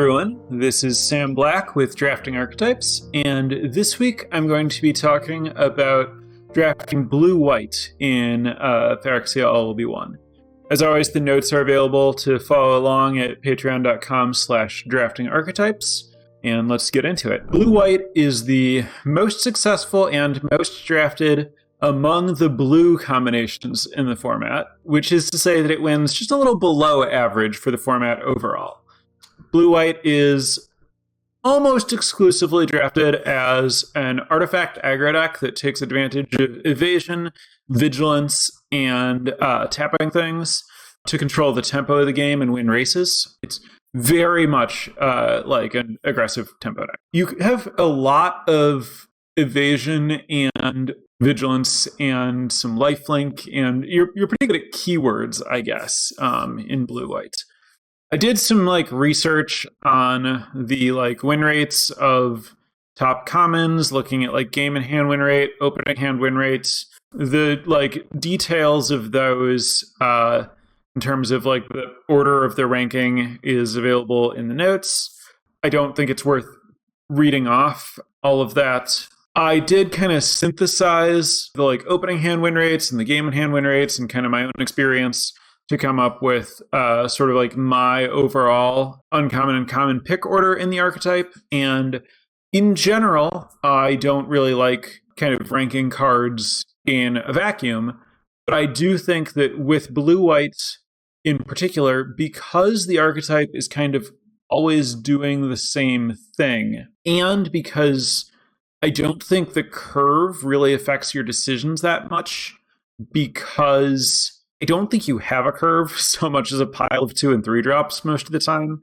everyone, this is Sam Black with Drafting Archetypes, and this week I'm going to be talking about drafting blue-white in Phyrexia All-Will-Be-One. As always, the notes are available to follow along at patreon.com/draftingarchetypes, and let's get into it. Blue-white is the most successful and most drafted among the blue combinations in the format, which is to say that it wins just a little below average for the format overall. Blue-white is almost exclusively drafted as an artifact aggro deck that takes advantage of evasion, vigilance, and tapping things to control the tempo of the game and win races. It's very much like an aggressive tempo deck. You have a lot of evasion and vigilance and some lifelink, and you're pretty good at keywords, I guess, in blue-white. I did some research on the win rates of top commons, looking at game and hand win rate, opening hand win rates. The details of those in terms of the order of the ranking is available in the notes. I don't think it's worth reading off all of that. I did kind of synthesize the opening hand win rates and the game and hand win rates and kind of my own experience to come up with sort of my overall uncommon and common pick order in the archetype. And in general, I don't really like kind of ranking cards in a vacuum, but I do think that with blue-white in particular, because the archetype is kind of always doing the same thing, and because I don't think the curve really affects your decisions that much, because I don't think you have a curve so much as a pile of 2 and 3 drops most of the time.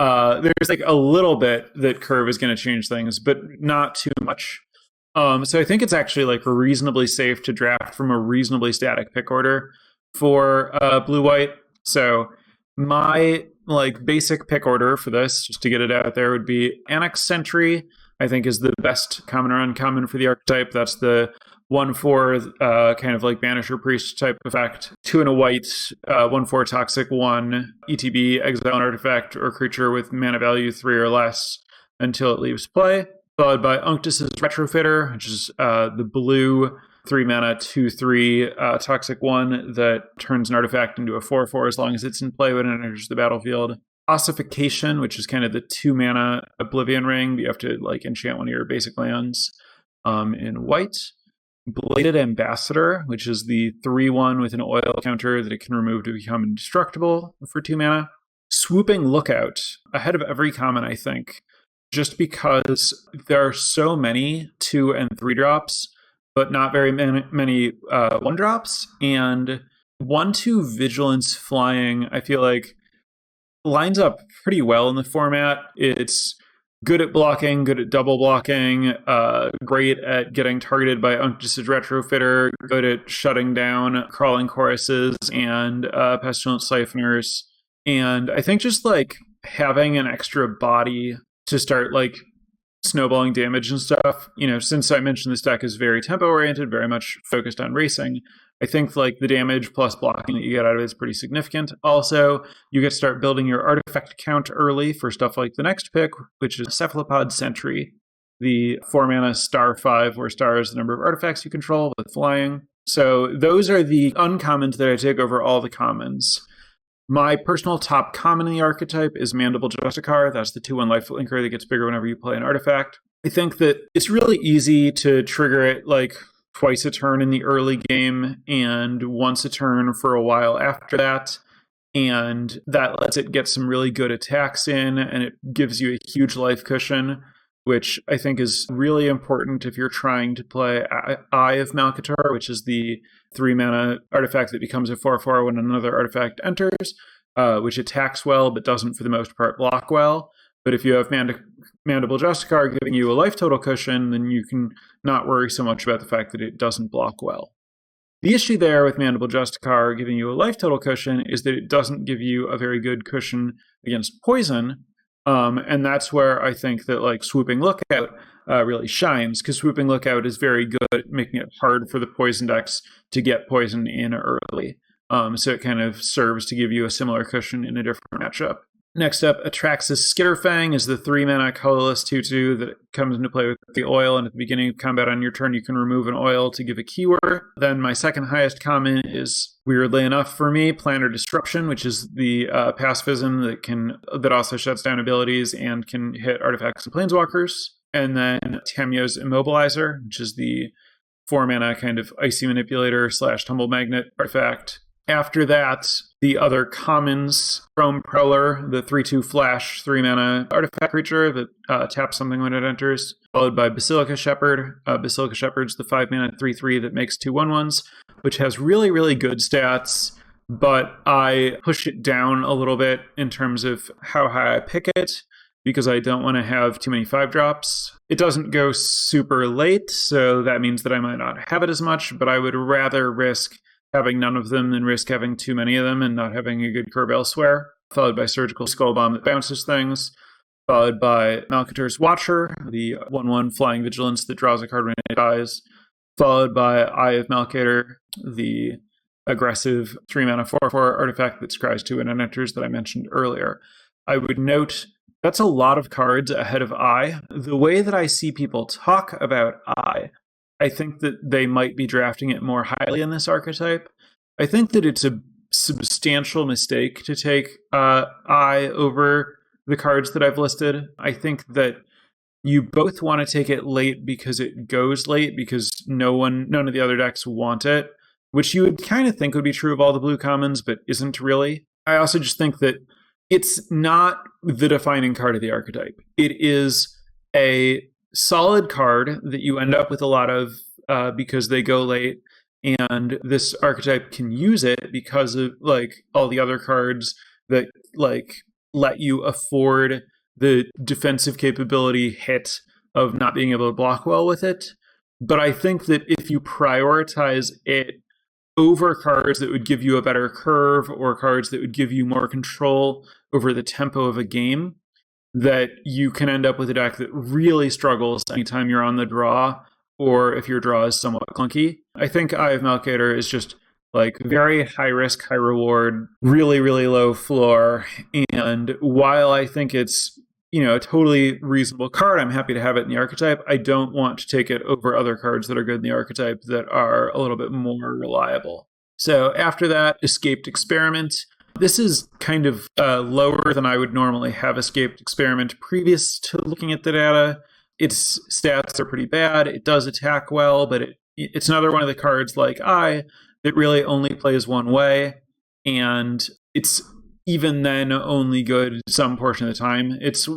There's a little bit that curve is going to change things, but not too much. So I think it's actually reasonably safe to draft from a reasonably static pick order for blue-white. So my basic pick order for this, just to get it out there, would be Annex Sentry. I think is the best common or uncommon for the archetype. That's the 1/4 kind of Banisher Priest type effect. 2 and a white, 1/4 toxic 1 ETB, exile an artifact or creature with mana value 3 or less until it leaves play. Followed by Unctus's Retrofitter, which is the blue 3 mana 2/3 toxic 1 that turns an artifact into a 4/4 as long as it's in play when it enters the battlefield. Ossification, which is kind of the 2 mana Oblivion Ring, but you have to enchant one of your basic lands in white. Bladed Ambassador, which is the 3/1 with an oil counter that it can remove to become indestructible for 2 mana. Swooping Lookout, ahead of every common, I think, just because there are so many 2 and 3 drops, but not very many 1 drops. And 1/2 Vigilance Flying, I feel lines up pretty well in the format. It's good at blocking, good at double blocking, great at getting targeted by Unctus's Retrofitter, good at shutting down Crawling Choruses and Pestilent Siphoners. And I think just having an extra body to start snowballing damage and stuff, since I mentioned this deck is very tempo oriented, very much focused on racing, I think the damage plus blocking that you get out of it is pretty significant. Also, you get to start building your artifact count early for stuff like the next pick, which is Cephalopod Sentry, the 4 mana star 5, where star is the number of artifacts you control with flying. So those are the uncommons that I take over all the commons. My personal top common in the archetype is Mandible Justicar. That's the 2/1 lifelinker that gets bigger whenever you play an artifact. I think that it's really easy to trigger it twice a turn in the early game and once a turn for a while after that. And that lets it get some really good attacks in, and it gives you a huge life cushion, which I think is really important if you're trying to play Eye of Malcator, which is the 3 mana artifact that becomes a 4/4 when another artifact enters, which attacks well but doesn't for the most part block well. But if you have Mandible Justicar giving you a life total cushion, then you can not worry so much about the fact that it doesn't block well. The issue there with Mandible Justicar giving you a life total cushion is that it doesn't give you a very good cushion against poison. And that's where I think that Swooping Lookout really shines, because Swooping Lookout is very good at making it hard for the poison decks to get poison in early. So it kind of serves to give you a similar cushion in a different matchup. Next up, Atrax's Skitterfang is the 3-mana colorless 2/2 that comes into play with the oil, and at the beginning of combat on your turn, you can remove an oil to give a keyword. Then my second highest common is, weirdly enough for me, Planner Disruption, which is the pacifism that also shuts down abilities and can hit artifacts and planeswalkers. And then Tamios Immobilizer, which is the 4-mana kind of icy manipulator / tumble magnet artifact. After that, the other commons, Chrome Prowler, the 3/2 flash 3-mana artifact creature that taps something when it enters, followed by Basilica Shepherd. Basilica Shepherd's the 5-mana 3/3 that makes 2 1/1s, which has really, really good stats, but I push it down a little bit in terms of how high I pick it, because I don't want to have too many 5-drops. It doesn't go super late, so that means that I might not have it as much, but I would rather risk having none of them than risk having too many of them and not having a good curve elsewhere. Followed by Surgical Skull Bomb that bounces things. Followed by Malcator's Watcher, the 1/1 flying vigilance that draws a card when it dies. Followed by Eye of Malcator, the aggressive 3-mana 4/4 artifact that scries 2 when it enters that I mentioned earlier. I would note that's a lot of cards ahead of Eye. The way that I see people talk about Eye, I think that they might be drafting it more highly in this archetype. I think that it's a substantial mistake to take Eye over the cards that I've listed. I think that you both want to take it late because it goes late, because none of the other decks want it, which you would kind of think would be true of all the blue commons, but isn't really. I also just think that it's not the defining card of the archetype. It is a solid card that you end up with a lot of because they go late, and this archetype can use it because of all the other cards that let you afford the defensive capability hit of not being able to block well with it. But I think that if you prioritize it over cards that would give you a better curve or cards that would give you more control over the tempo of a game, that you can end up with a deck that really struggles anytime you're on the draw, or if your draw is somewhat clunky. I think Eye of Malcator is just very high risk, high reward, really, really low floor. And while I think it's a totally reasonable card, I'm happy to have it in the archetype, I don't want to take it over other cards that are good in the archetype that are a little bit more reliable. So after that, Escaped Experiment. This is kind of lower than I would normally have Escaped Experiment previous to looking at the data. Its stats are pretty bad. It does attack well, but it's another one of the cards like Eye that really only plays one way, and it's even then only good some portion of the time. It's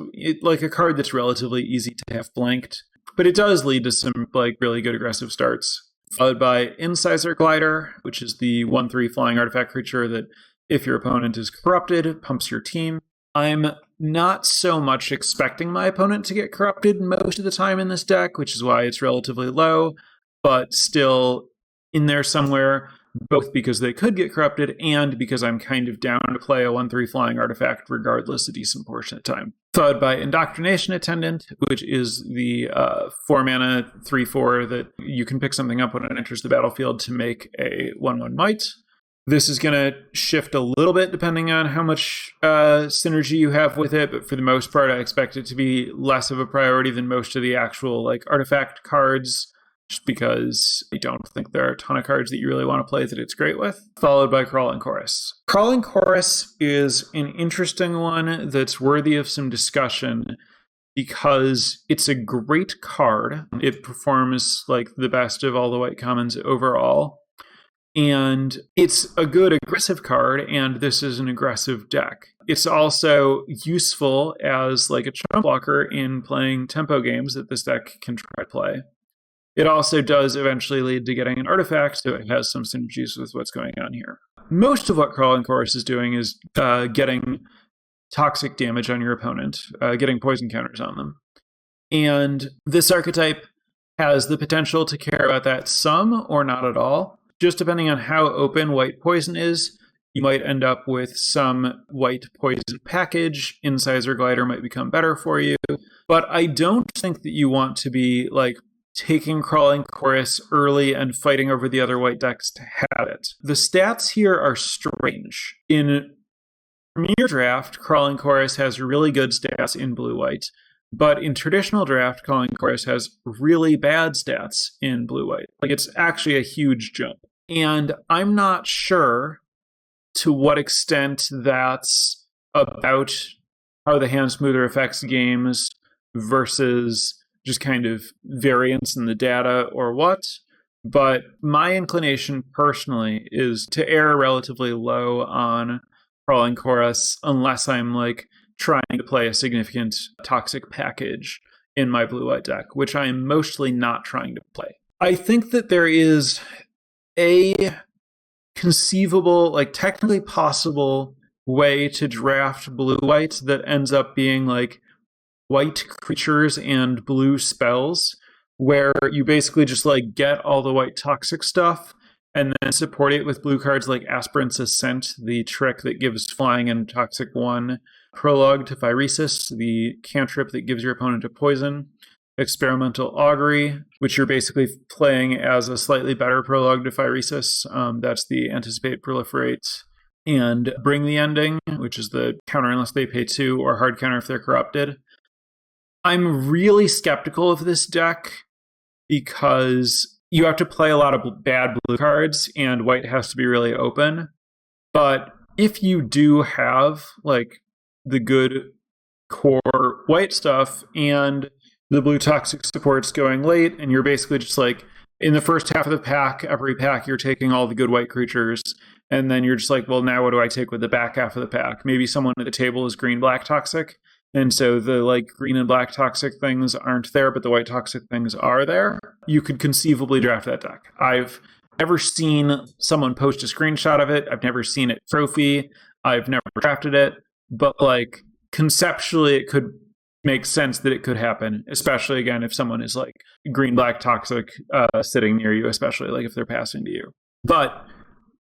like a card that's relatively easy to have blanked, but it does lead to some really good aggressive starts. Followed by Incisor Glider, which is the 1/3 flying artifact creature that, if your opponent is corrupted, pumps your team. I'm not so much expecting my opponent to get corrupted most of the time in this deck, which is why it's relatively low, but still in there somewhere, both because they could get corrupted and because I'm kind of down to play a 1/3 flying artifact regardless a decent portion of the time. Followed by Indoctrination Attendant, which is the 4-mana 3/4 that you can pick something up when it enters the battlefield to make a 1/1 might. This is going to shift a little bit depending on how much synergy you have with it, but for the most part, I expect it to be less of a priority than most of the actual artifact cards, just because I don't think there are a ton of cards that you really want to play that it's great with. Followed by Crawling Chorus. Crawling Chorus is an interesting one that's worthy of some discussion because it's a great card. It performs the best of all the white commons overall. And it's a good aggressive card, and this is an aggressive deck. It's also useful as a chump blocker in playing tempo games that this deck can try to play. It also does eventually lead to getting an artifact, so it has some synergies with what's going on here. Most of what Crawling Chorus is doing is getting toxic damage on your opponent, getting poison counters on them. And this archetype has the potential to care about that some or not at all. Just depending on how open white poison is, you might end up with some white poison package. Incisor Glider might become better for you. But I don't think that you want to be taking Crawling Chorus early and fighting over the other white decks to have it. The stats here are strange. In Premier Draft, Crawling Chorus has really good stats in blue-white, but in traditional draft, Crawling Chorus has really bad stats in blue-white. Like, it's actually a huge jump. And I'm not sure to what extent that's about how the hand smoother affects games versus just kind of variance in the data or what. But my inclination personally is to err relatively low on Crawling Chorus unless I'm like trying to play a significant toxic package in my blue-white deck, which I am mostly not trying to play. I think that there is a conceivable, like technically possible way to draft blue-white that ends up being like white creatures and blue spells, where you basically just like get all the white toxic stuff and then support it with blue cards like Aspirant's Ascent, the trick that gives flying and toxic 1, Prologue to Phyresis, the cantrip that gives your opponent a poison, Experimental Augury, which you're basically playing as a slightly better Prologue to Phyresis. That's the Anticipate, Proliferate, and Bring the Ending, which is the counter unless they pay 2, or hard counter if they're corrupted. I'm really skeptical of this deck because you have to play a lot of bad blue cards and white has to be really open. But if you do have like the good core white stuff and the blue toxic support's going late, and you're basically just like in the first half of the pack, every pack you're taking all the good white creatures, and then you're just like, well, now what do I take with the back half of the pack? Maybe someone at the table is green black toxic, and so the like green and black toxic things aren't there, but the white toxic things are there. You could conceivably draft that deck. I've never seen someone post a screenshot of it. I've never seen it trophy. I've never drafted it, but like conceptually it could make sense that it could happen, especially again if someone is like green black toxic sitting near you, especially like if they're passing to you. But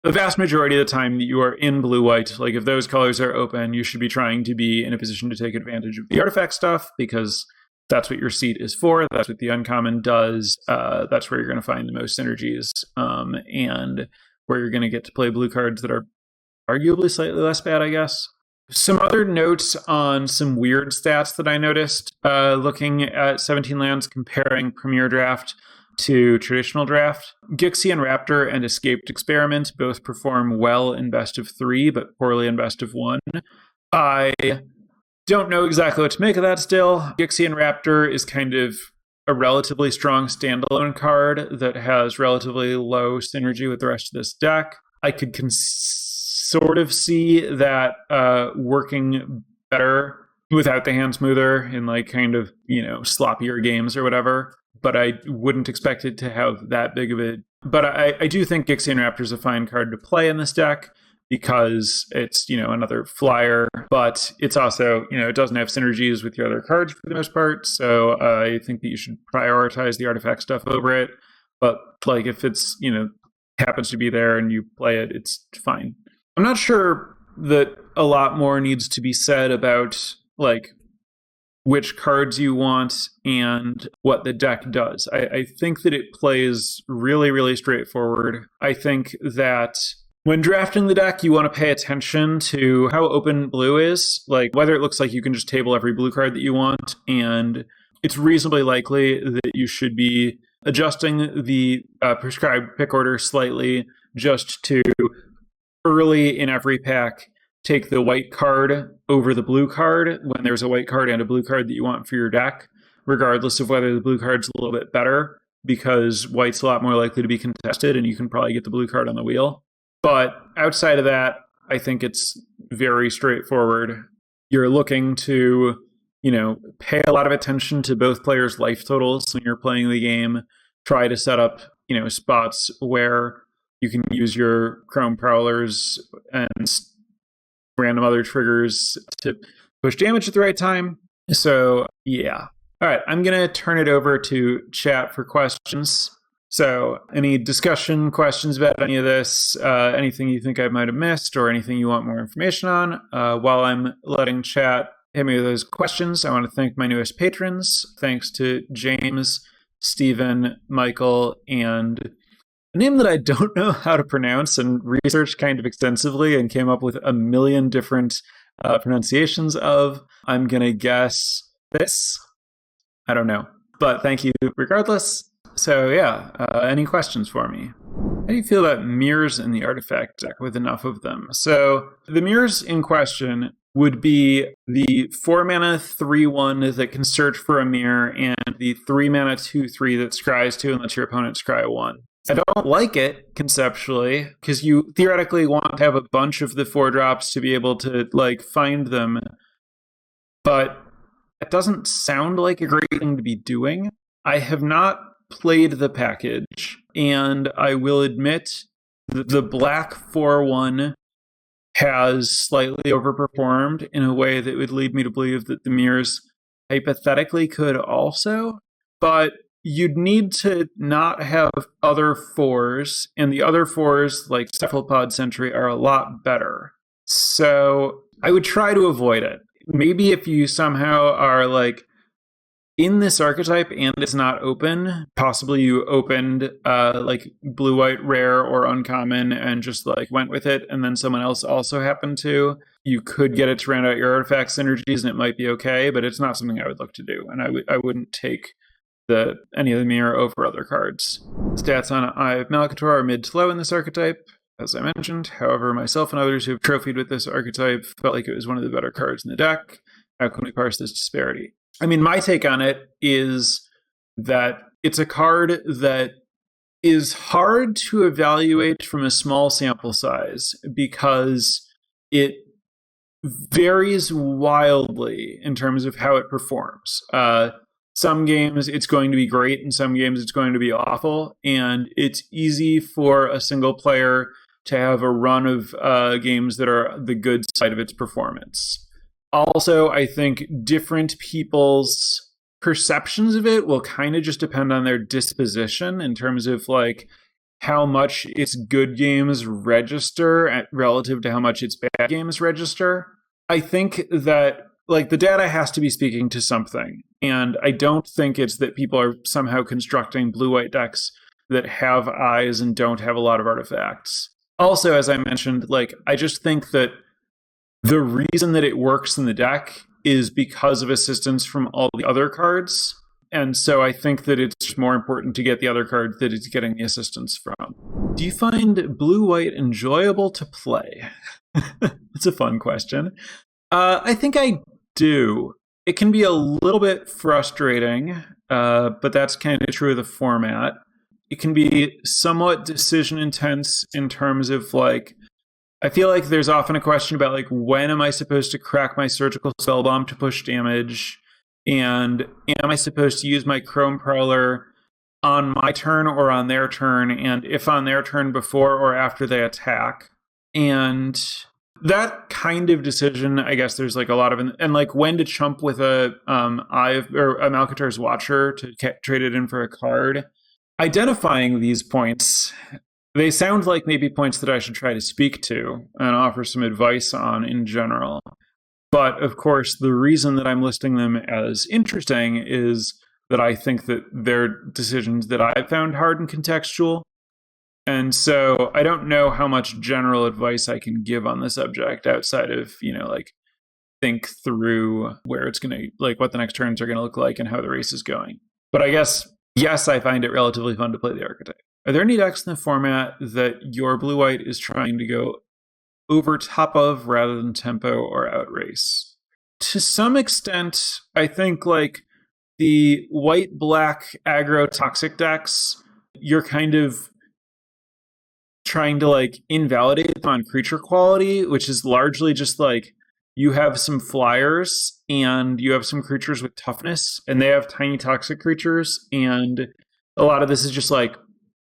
the vast majority of the time that you are in blue white, like if those colors are open, you should be trying to be in a position to take advantage of the artifact stuff, because that's what your seat is for. That's what the uncommon does. That's where you're going to find the most synergies, and where you're going to get to play blue cards that are arguably slightly less bad, I guess. Some other notes on some weird stats that I noticed looking at 17 lands comparing Premier Draft to traditional draft. Gixian Raptor and Escaped Experiment both perform well in best of 3, but poorly in best of 1. I don't know exactly what to make of that still. Gixian Raptor is kind of a relatively strong standalone card that has relatively low synergy with the rest of this deck. I could sort of see that working better without the hand smoother in like kind of, sloppier games or whatever. But I wouldn't expect it to have that big of a... But I do think Gixian Raptor is a fine card to play in this deck because it's, another flyer, but it's also, it doesn't have synergies with your other cards for the most part. So I think that you should prioritize the artifact stuff over it. But like if it's, happens to be there and you play it, it's fine. I'm not sure that a lot more needs to be said about like which cards you want and what the deck does. I think that it plays really, really straightforward. I think that when drafting the deck, you want to pay attention to how open blue is, like whether it looks like you can just table every blue card that you want, and it's reasonably likely that you should be adjusting the prescribed pick order slightly just to early in every pack take the white card over the blue card when there's a white card and a blue card that you want for your deck, regardless of whether the blue card's a little bit better, because white's a lot more likely to be contested and you can probably get the blue card on the wheel. But outside of that, I think it's very straightforward. You're looking to, pay a lot of attention to both players' life totals when you're playing the game. Try to set up, spots where you can use your Chrome Prowlers and random other triggers to push damage at the right time. So, yeah. All right, I'm going to turn it over to chat for questions. So, any discussion, questions about any of this, anything you think I might have missed, or anything you want more information on? While I'm letting chat hit me with those questions, I want to thank my newest patrons. Thanks to James, Stephen, Michael, and a name that I don't know how to pronounce and researched kind of extensively and came up with a million different pronunciations of. I'm going to guess this. I don't know. But thank you regardless. So yeah, any questions for me? How do you feel about mirrors in the artifact deck with enough of them? So the mirrors in question would be the 4-mana 3/1 that can search for a mirror and the 3-mana 2/3 that scries 2 and lets your opponent scry 1. I don't like it conceptually because you theoretically want to have a bunch of the 4-drops to be able to like find them, but it doesn't sound like a great thing to be doing. I have not played the package, and I will admit that the black 4/1 has slightly overperformed in a way that would lead me to believe that the mirrors hypothetically could also, but you'd need to not have other 4s, and the other 4s, like Cephalopod Sentry, are a lot better. So I would try to avoid it. Maybe if you somehow are like in this archetype and it's not open, possibly you opened like blue-white rare or uncommon and just like went with it, and then someone else also happened to, you could get it to round out your artifact synergies and it might be okay, but it's not something I would look to do, and I wouldn't take any of the mirror over other cards. Stats on Eye of Malcator are mid to low in this archetype, as I mentioned. However, myself and others who have trophied with this archetype felt like it was one of the better cards in the deck. How can we parse this disparity? I mean, my take on it is that it's a card that is hard to evaluate from a small sample size because it varies wildly in terms of how it performs. Some games it's going to be great, and some games it's going to be awful, and it's easy for a single player to have a run of games that are the good side of its performance. Also, I think different people's perceptions of it will kind of just depend on their disposition in terms of like how much its good games register relative to how much its bad games register. I think that like the data has to be speaking to something, and I don't think it's that people are somehow constructing blue-white decks that have eyes and don't have a lot of artifacts. Also, as I mentioned, like I just think that the reason that it works in the deck is because of assistance from all the other cards. And so I think that it's more important to get the other card that it's getting the assistance from. Do you find blue-white enjoyable to play? It's a fun question. I think I do. It can be a little bit frustrating, but that's kind of true of the format. It can be somewhat decision intense in terms of like, I feel like there's often a question about like, when am I supposed to crack my surgical spell bomb to push damage? And am I supposed to use my Chrome Prowler on my turn or on their turn? And if on their turn before or after they attack? And that kind of decision, I guess there's like a lot of, and like when to chump with a Malcator's Watcher to trade it in for a card. Identifying these points, they sound like maybe points that I should try to speak to and offer some advice on in general. But of course, the reason that I'm listing them as interesting is that I think that they're decisions that I've found hard and contextual. And so I don't know how much general advice I can give on the subject outside of, like think through where it's going to, like what the next turns are going to look like and how the race is going. But I guess, yes, I find it relatively fun to play the archetype. Are there any decks in the format that your blue-white is trying to go over top of rather than tempo or outrace? To some extent, I think like the white-black aggro toxic decks, you're kind of trying to like invalidate them on creature quality, which is largely just like you have some flyers and you have some creatures with toughness and they have tiny toxic creatures, and a lot of this is just like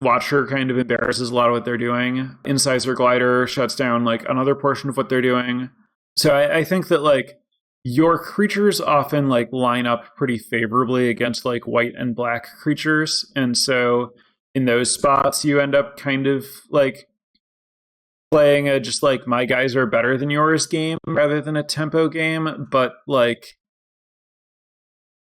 Watcher kind of embarrasses a lot of what they're doing. Incisor Glider shuts down like another portion of what they're doing. So I think that like your creatures often like line up pretty favorably against like white and black creatures, and so in those spots you end up kind of like playing a just like my guys are better than yours game rather than a tempo game. But like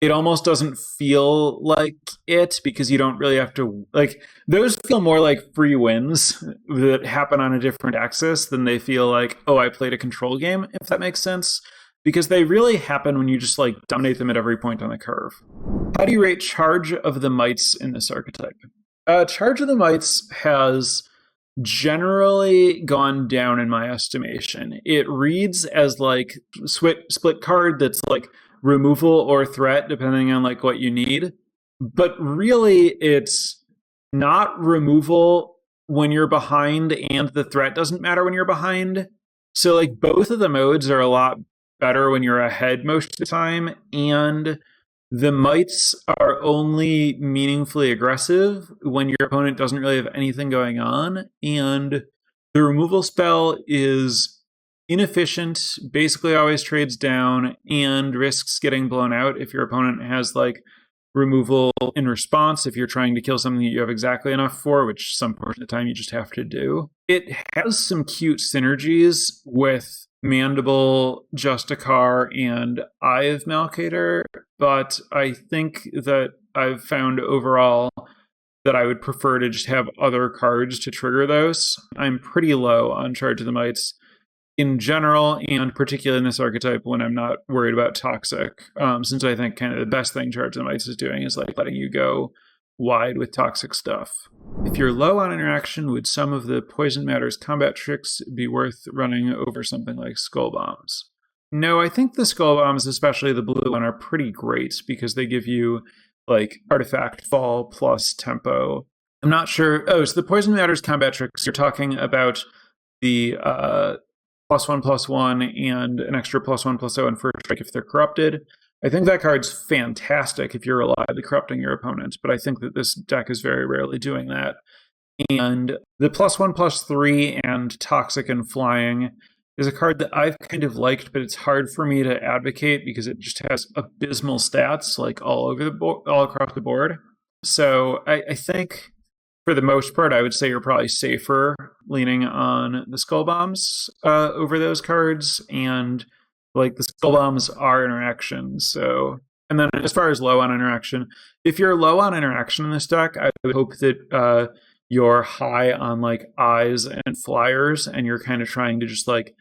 it almost doesn't feel like it because you don't really have to, like, those feel more like free wins that happen on a different axis than they feel like, oh, I played a control game, if that makes sense. Because they really happen when you just like dominate them at every point on the curve. How do you rate Charge of the Mites in this archetype? Charge of the Mites has generally gone down in my estimation. It reads as like split card that's like removal or threat, depending on like what you need. But really, it's not removal when you're behind, and the threat doesn't matter when you're behind. So like both of the modes are a lot better when you're ahead most of the time, and the mites are only meaningfully aggressive when your opponent doesn't really have anything going on, and the removal spell is inefficient, basically always trades down, and risks getting blown out if your opponent has like removal in response if you're trying to kill something that you have exactly enough for, which some portion of the time you just have to do. It has some cute synergies with Mandible, Justicar, and Eye of Malcator, but I think that I've found overall that I would prefer to just have other cards to trigger those. I'm pretty low on Charge of the Mites in general, and particularly in this archetype when I'm not worried about Toxic, since I think kind of the best thing Charge of the Mites is doing is like letting you go wide with toxic stuff. If you're low on interaction, would some of the Poison Matter's combat tricks be worth running over something like Skull Bombs? No, I think the Skull Bombs, especially the blue one, are pretty great because they give you like artifact fall plus tempo. I'm not sure. Oh, so the Poison Matter's combat tricks, you're talking about the +1/+1 and an extra +1/+0 and first strike if they're corrupted. I think that card's fantastic if you're reliably corrupting your opponent, but I think that this deck is very rarely doing that. And the +1/+3 and Toxic and Flying is a card that I've kind of liked, but it's hard for me to advocate because it just has abysmal stats like all across the board. So I think for the most part, I would say you're probably safer leaning on the Skull Bombs over those cards, and like the Skull Bombs are interactions. So, and then as far as low on interaction, if you're low on interaction in this deck, I would hope that you're high on like Eyes and Flyers, and you're kind of trying to just like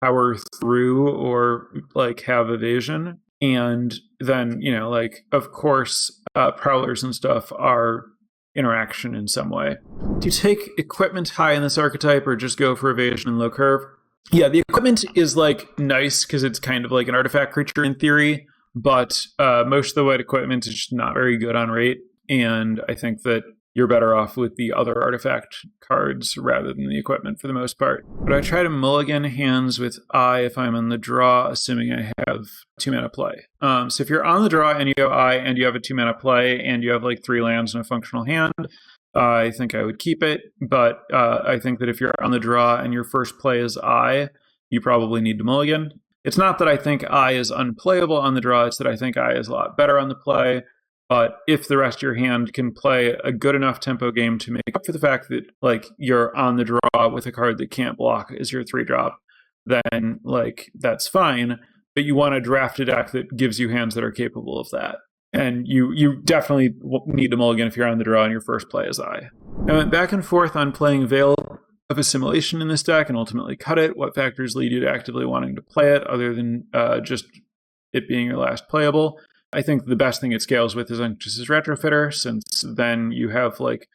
power through or like have evasion. And then, you know, like of course, Prowlers and stuff are interaction in some way. Do you take equipment high in this archetype or just go for evasion and low curve? Yeah, the equipment is like nice because it's kind of like an artifact creature in theory, but most of the white equipment is just not very good on rate, and I think that you're better off with the other artifact cards rather than the equipment for the most part. But I try to mulligan hands with Eye if I'm on the draw, assuming I have 2 mana play. So if you're on the draw and you have Eye and you have a 2 mana play and you have like 3 lands and a functional hand, I think I would keep it. But I think that if you're on the draw and your first play is Eye, you probably need to mulligan. It's not that I think Eye is unplayable on the draw, it's that I think Eye is a lot better on the play. But if the rest of your hand can play a good enough tempo game to make up for the fact that like you're on the draw with a card that can't block as your 3-drop, then like that's fine. But you want to draft a deck that gives you hands that are capable of that. And you definitely need to mulligan if you're on the draw and your first play is Eye. I went back and forth on playing Veil of Assimilation in this deck and ultimately cut it. What factors lead you to actively wanting to play it other than just it being your last playable? I think the best thing it scales with is Unctuous Retrofitter, since then you have like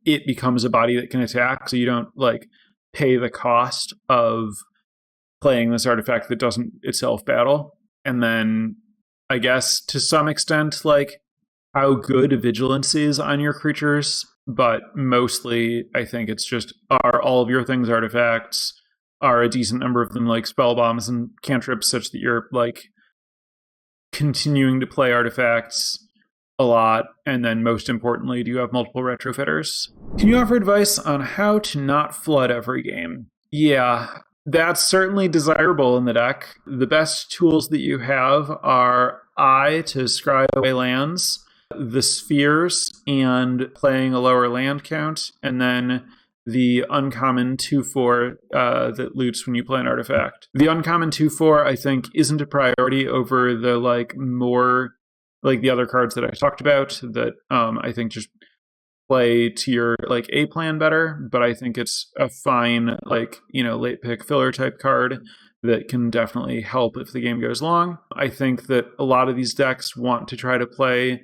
it becomes a body that can attack, so you don't like pay the cost of playing this artifact that doesn't itself battle. And then I guess to some extent like how good Vigilance is on your creatures, but mostly I think it's just are all of your things artifacts, are a decent number of them like spell bombs and cantrips such that you're like continuing to play artifacts a lot, and then most importantly, do you have multiple retrofitters? Can you offer advice on how to not flood every game? Yeah, that's certainly desirable in the deck. The best tools that you have are Eye to scry away lands, the spheres, and playing a lower land count, and then the uncommon 2/4 that loots when you play an artifact. The uncommon 2/4, I think, isn't a priority over the like more like the other cards that I talked about that I think just play to your like A plan better, but I think it's a fine like, late pick filler type card that can definitely help if the game goes long. I think that a lot of these decks want to try to play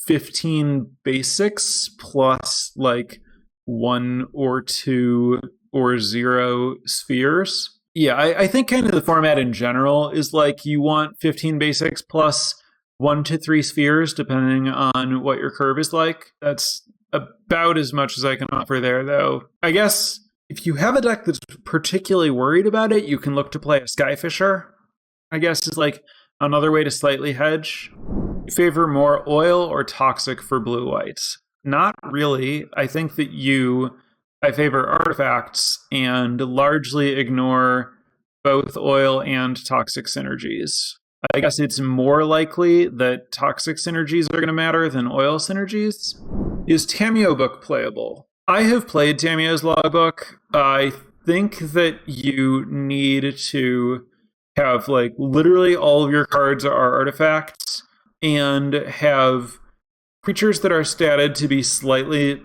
15 basics plus like 1 or 2 or 0 spheres. Yeah, I think kind of the format in general is like you want 15 basics plus 1 to 3 spheres, depending on what your curve is like. That's about as much as I can offer there, though. I guess if you have a deck that's particularly worried about it, you can look to play a Skyfisher, I guess is like another way to slightly hedge. You favor more oil or toxic for blue-white? Not really. I think that I favor artifacts and largely ignore both oil and toxic synergies. I guess it's more likely that toxic synergies are going to matter than oil synergies. Is Tamiyo book playable? I have played Tamiyo's Law book. I think that you need to have like literally all of your cards are artifacts and have creatures that are statted to be slightly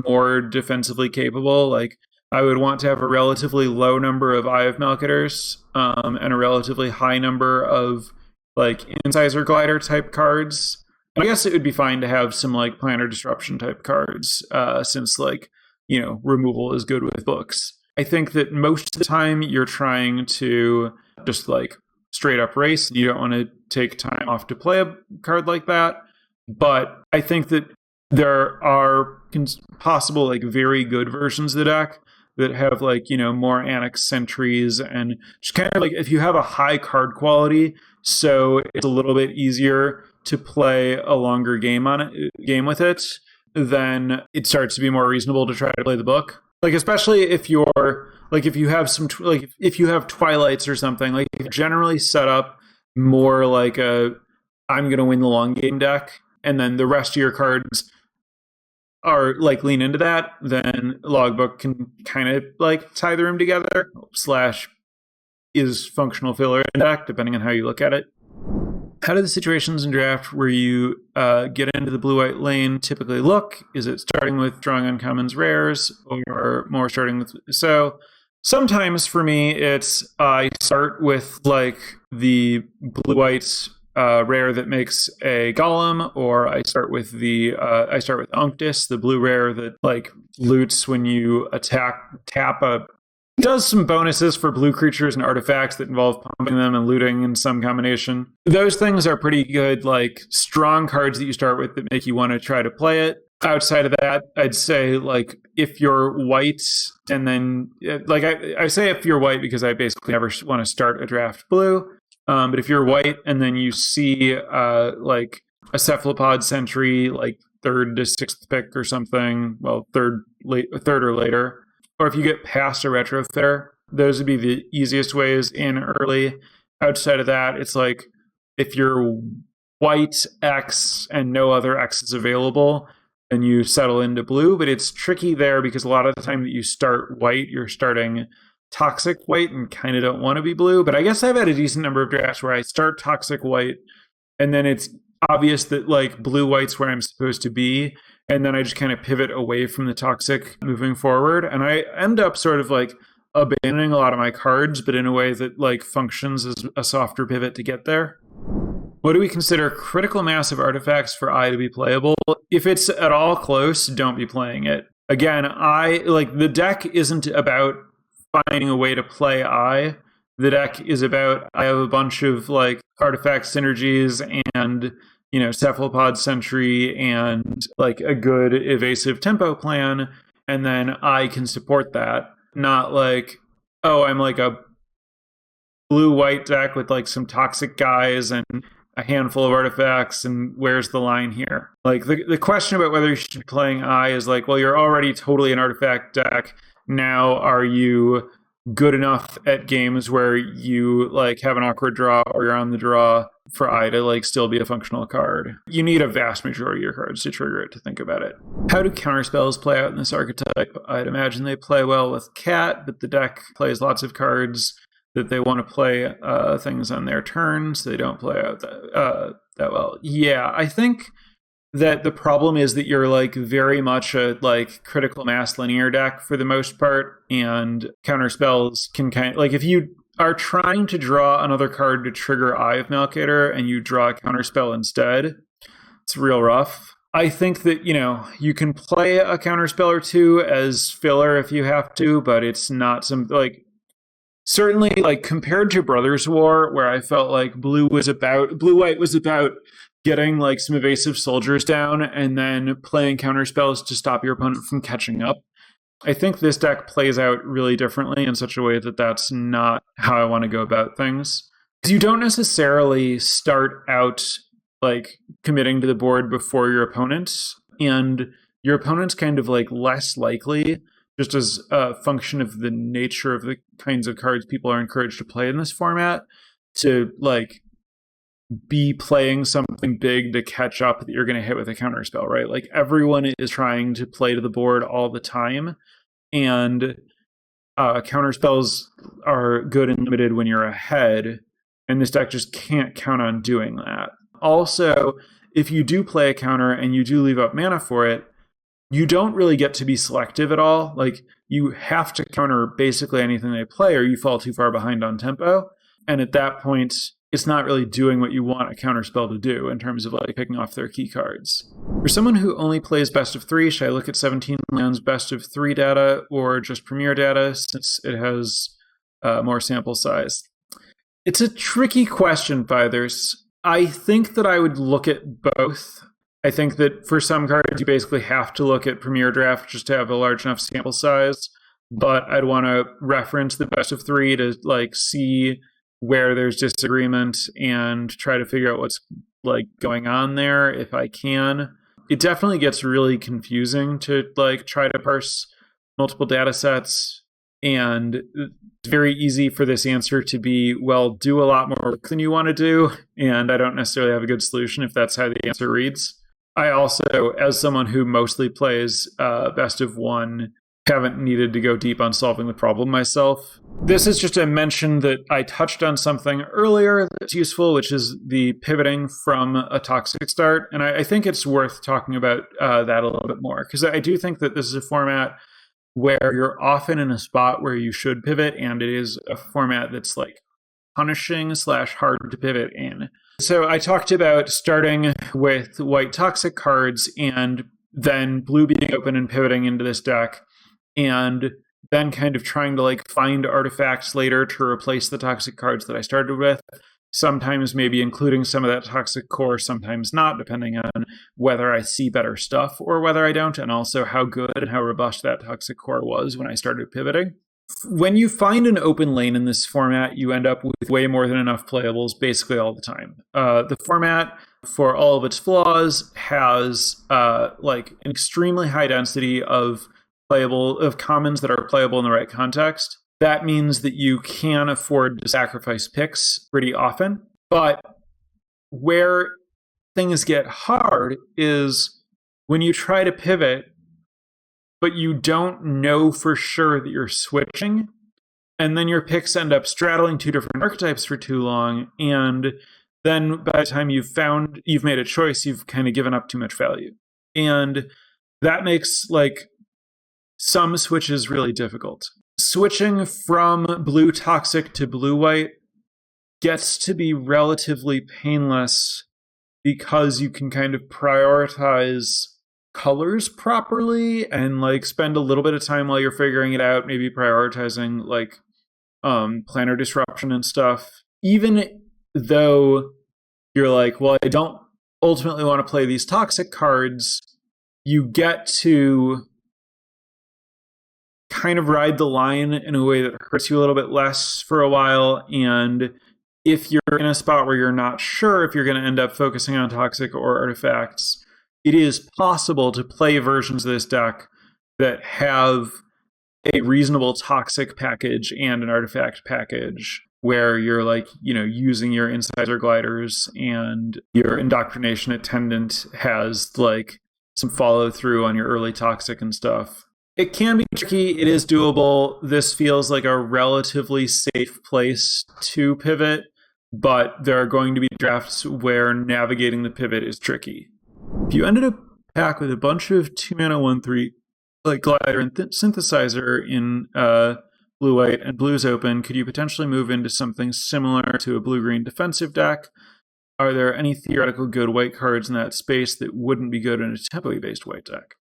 more defensively capable. Like I would want to have a relatively low number of Eye of Malkaders and a relatively high number of like Incisor Glider type cards. And I guess it would be fine to have some like Planner Disruption type cards since like, removal is good with books. I think that most of the time you're trying to just like straight up race. You don't want to take time off to play a card like that. But I think that there are possible like very good versions of the deck that have like, more Annex Sentries and just kind of like if you have a high card quality, so it's a little bit easier to play a longer game with it, then it starts to be more reasonable to try to play the book. Like especially if you're like if you have if you have Twilights or something, like if you generally set up more like a I'm going to win the long game deck, and then the rest of your cards are like lean into that, then Logbook can kind of like tie the room together / is functional filler in deck, depending on how you look at it. How do the situations in draft where you get into the blue-white lane typically look? Is it starting with drawing uncommons rares or more starting with... So sometimes for me, it's I start with like the blue-white rare that makes a golem, or I start with Unctus, the blue rare that like loots when you tap does some bonuses for blue creatures and artifacts that involve pumping them and looting in some combination. Those things are pretty good, like strong cards that you start with that make you want to try to play it. Outside of that, I'd say like if you're white, and then like I say if you're white because I basically never want to start a draft blue. But if you're white and then you see like a Cephalopod Sentry, like 3rd to 6th pick or something, well, third or later, or if you get past a Retrofitter, those would be the easiest ways in early. Outside of that, it's like if you're white X and no other X is available, then you settle into blue. But it's tricky there because a lot of the time that you start white, you're starting toxic white and kind of don't want to be blue. But I guess I've had a decent number of drafts where I start toxic white and then it's obvious that like blue white's where I'm supposed to be, and then I just kind of pivot away from the toxic moving forward, and I end up sort of like abandoning a lot of my cards, but in a way that like functions as a softer pivot to get there. What do we consider critical mass of artifacts for I to be playable? If it's at all close, don't be playing it. Again, the deck isn't about finding a way to play I. The deck is about I have a bunch of like artifact synergies and Cephalopod Sentry and like a good evasive tempo plan, and then I can support that. Not like, oh, I'm like a blue-white deck with like some toxic guys and a handful of artifacts, and where's the line here? Like the question about whether you should be playing I is like, well, you're already totally an artifact deck. Now are you good enough at games where you like have an awkward draw or you're on the draw for I to like still be a functional card? You need a vast majority of your cards to trigger it to think about it. How do counterspells play out in this archetype? I'd imagine they play well with Cat, but the deck plays lots of cards that they want to play things on their turns. They don't play out that well. Yeah, I think that the problem is that you're like very much a like critical mass linear deck for the most part, and counter spells can kind of like if you are trying to draw another card to trigger Eye of Malkator and you draw a counter spell instead, it's real rough. I think that, you know, you can play a counter spell or two as filler if you have to, but it's not some like certainly like compared to Brothers War, where I felt like blue white was about getting like some evasive soldiers down and then playing counter spells to stop your opponent from catching up. I think this deck plays out really differently in such a way that that's not how I want to go about things. Because you don't necessarily start out like committing to the board before your opponents, and your opponent's kind of like less likely, just as a function of the nature of the kinds of cards people are encouraged to play in this format, to like be playing something big to catch up that you're going to hit with a counterspell, right? Like everyone is trying to play to the board all the time, and counterspells are good and limited when you're ahead, and this deck just can't count on doing that. Also, if you do play a counter and you do leave up mana for it, you don't really get to be selective at all. Like, you have to counter basically anything they play or you fall too far behind on tempo. And at that point, it's not really doing what you want a counterspell to do in terms of like picking off their key cards. For someone who only plays best of 3, should I look at 17 lands best of 3 data or just premier data since it has more sample size? It's a tricky question, Fythers. I think that I would look at both. I think that for some cards, you basically have to look at Premier Draft just to have a large enough sample size. But I'd want to reference the best of 3 to like see where there's disagreement and try to figure out what's like going on there if I can. It definitely gets really confusing to like try to parse multiple data sets, and it's very easy for this answer to be, well, do a lot more work than you want to do, and I don't necessarily have a good solution if that's how the answer reads. I also, as someone who mostly plays best of 1, haven't needed to go deep on solving the problem myself. This is just a mention that I touched on something earlier that's useful, which is the pivoting from a toxic start. And I think it's worth talking about that a little bit more, because I do think that this is a format where you're often in a spot where you should pivot, and it is a format that's like punishing / hard to pivot in. So I talked about starting with white toxic cards and then blue being open and pivoting into this deck, and then kind of trying to like find artifacts later to replace the toxic cards that I started with. Sometimes maybe including some of that toxic core, sometimes not, depending on whether I see better stuff or whether I don't, and also how good and how robust that toxic core was when I started pivoting. When you find an open lane in this format, you end up with way more than enough playables basically all the time. The format, for all of its flaws, has like an extremely high density of commons that are playable in the right context. That means that you can afford to sacrifice picks pretty often. But where things get hard is when you try to pivot, but you don't know for sure that you're switching, and then your picks end up straddling 2 different archetypes for too long, and then by the time you've made a choice, you've kind of given up too much value. And that makes like some switches really difficult. Switching from blue toxic to blue white gets to be relatively painless because you can kind of prioritize colors properly and like spend a little bit of time while you're figuring it out, maybe prioritizing like planar disruption and stuff. Even though you're like, well, I don't ultimately want to play these toxic cards, you get to kind of ride the line in a way that hurts you a little bit less for a while. And if you're in a spot where you're not sure if you're going to end up focusing on toxic or artifacts, it is possible to play versions of this deck that have a reasonable toxic package and an artifact package where you're like, you know, using your incisor gliders and your indoctrination attendant has like some follow through on your early toxic and stuff. It can be tricky. It is doable. This feels like a relatively safe place to pivot. but there are going to be drafts where navigating the pivot is tricky. If you ended a pack with a bunch of 2-mana 1/3 like Glider and Synthesizer in blue-white and blues open, could you potentially move into something similar to a blue-green defensive deck? Are there any theoretical good white cards in that space that wouldn't be good in a tempo-based white deck?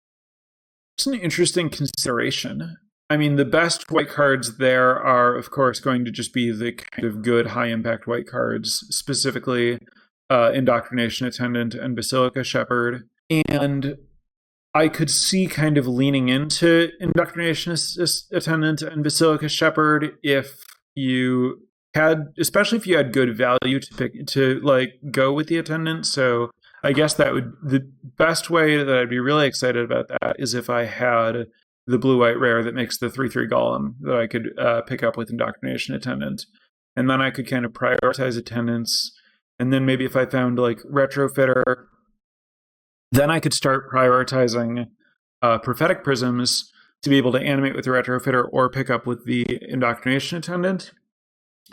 It's an interesting consideration. I mean, the best white cards there are, of course, going to just be the kind of good high-impact white cards, specifically Indoctrination Attendant and Basilica Shepherd. And I could see kind of leaning into Indoctrination Attendant and Basilica Shepherd if you had, especially if you had good value to like go with the Attendant. So I guess that would, the best way that I'd be really excited about that is if I had the blue-white rare that makes the 3/3 Golem that I could pick up with Indoctrination Attendant. And then I could kind of prioritize Attendants. And then maybe if I found like Retrofitter, then I could start prioritizing Prophetic Prisms to be able to animate with the Retrofitter or pick up with the Indoctrination Attendant.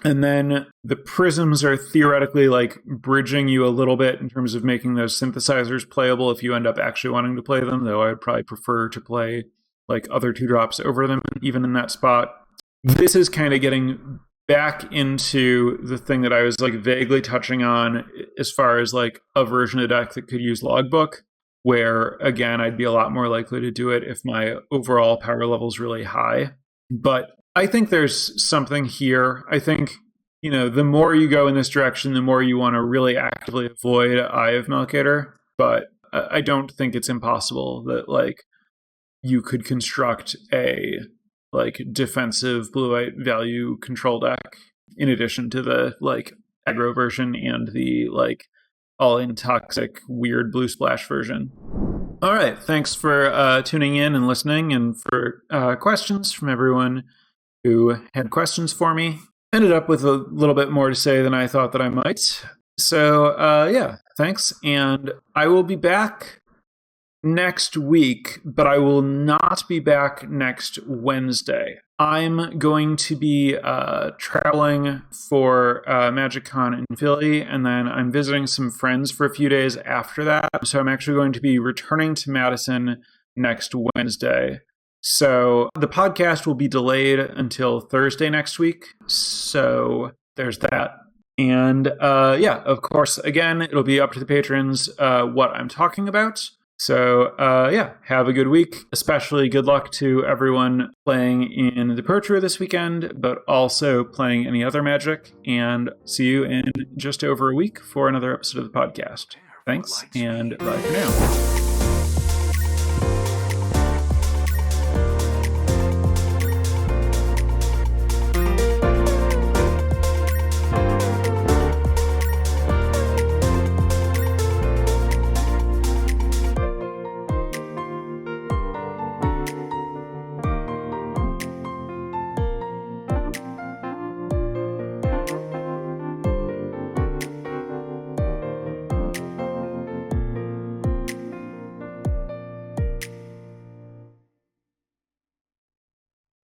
And then the Prisms are theoretically like bridging you a little bit in terms of making those synthesizers playable if you end up actually wanting to play them, though I would probably prefer to play like other 2-drops over them, even in that spot. This is kind of getting back into the thing that I was like vaguely touching on as far as like a version of the deck that could use Logbook, where again, I'd be a lot more likely to do it if my overall power level is really high. But I think there's something here. I think, you know, the more you go in this direction, the more you want to really actively avoid Eye of Melchior. But I don't think it's impossible that like you could construct a like defensive blue-white value control deck in addition to the like aggro version and the like all-in toxic weird blue splash version. All right, thanks for tuning in and listening, and for questions from everyone who had questions for me. Ended up with a little bit more to say than I thought that I might. So yeah, thanks, and I will be back next week, but I will not be back next Wednesday. I'm going to be traveling for MagicCon in Philly, and then I'm visiting some friends for a few days after that. So I'm actually going to be returning to Madison next Wednesday. So the podcast will be delayed until Thursday next week. So there's that. And yeah, of course, again, it'll be up to the patrons what I'm talking about. So yeah, have a good week. Especially good luck to everyone playing in the Pro Tour this weekend, but also playing any other Magic. And see you in just over a week for another episode of the podcast. Thanks, and bye for now.